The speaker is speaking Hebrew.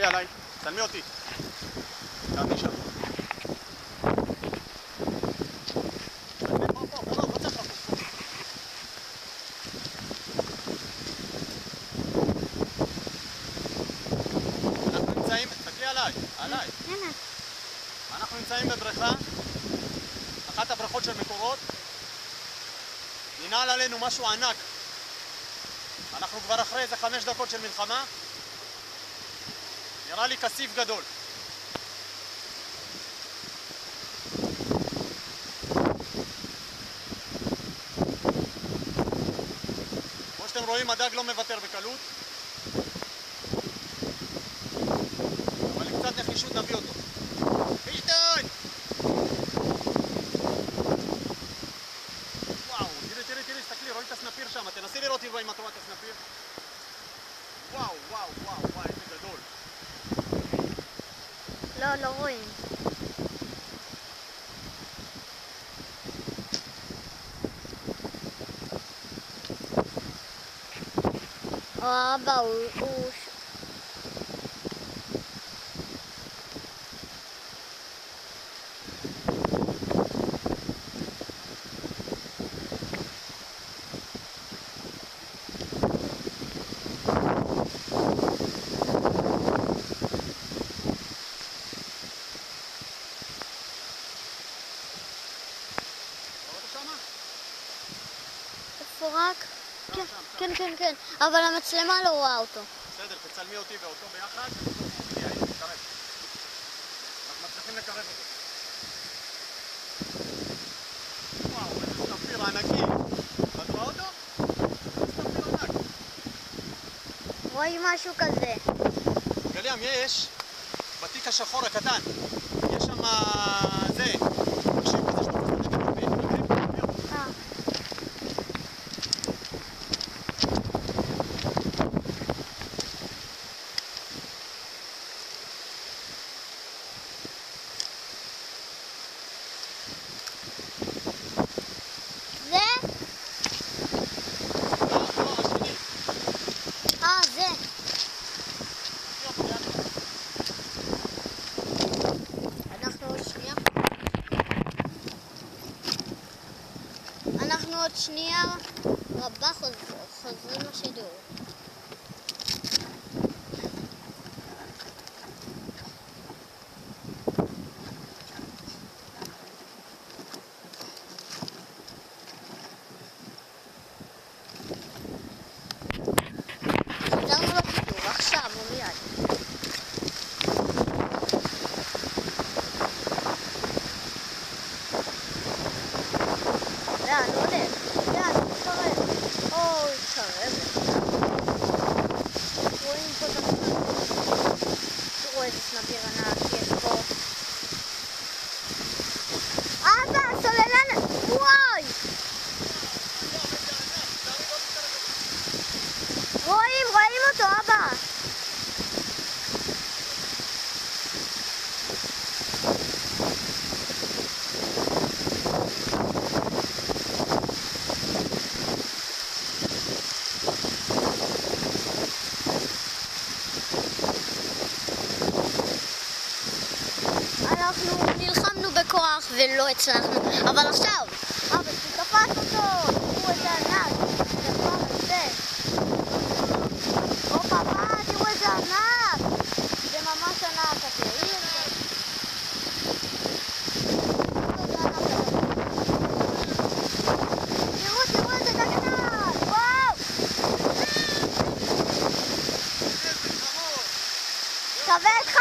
תסתכלי עליי, צלמי אותי. תעמדי שם. אנחנו נמצאים, תסתכלי עליי. אנחנו נמצאים בבריכה, אחת הבריכות של מקורות. ננעל עלינו משהו ענק. אנחנו כבר אחרי איזה 5 דקות של מלחמה. נראה לי כסיף גדול. כמו שאתם רואים, הדג לא מוותר בקלות. אבל עם קצת נחישות נביא אותו. פישטון! וואו, תראי, תסתכלי, רואים את הסנפיר שם. תנסי לראות אם את רואה את הסנפיר. וואו, איזה גדול. לא רואים. אבא הוא... רק? כן, אבל המצלמה לא רואה אותו. בסדר, תצלמי אותי ואותו ביחד. תקרב. אנחנו מצליחים לקרב אותו. וואו, איזה סנפיר ענקי. את רואה אותו? סנפיר ענק. רואים משהו כזה. גליאם, יש בתיק השחור הקטן. יש שם זה. אנחנו עוד שנייה רבה חוזרים לשידור. חזרנו לשידור עכשיו ומיד. לאן הוא הולך? לאן הוא מתקרב? הוא התקרב. רואים פה את הסנפיר. תראו איזה סנפיר ענק יש פה. אבא, סוללן! וואי! רואים אותו, אבא! אנחנו נלחמנו בכוח ולא הצלחנו, אבל עכשיו, אבא תפס אותו, תראו איזה ענק, הדבר הזה. תראו איזה ענק, זה ממש ענק, תראי את זה. תראו איזה דג ענק, וואו! שווה לך?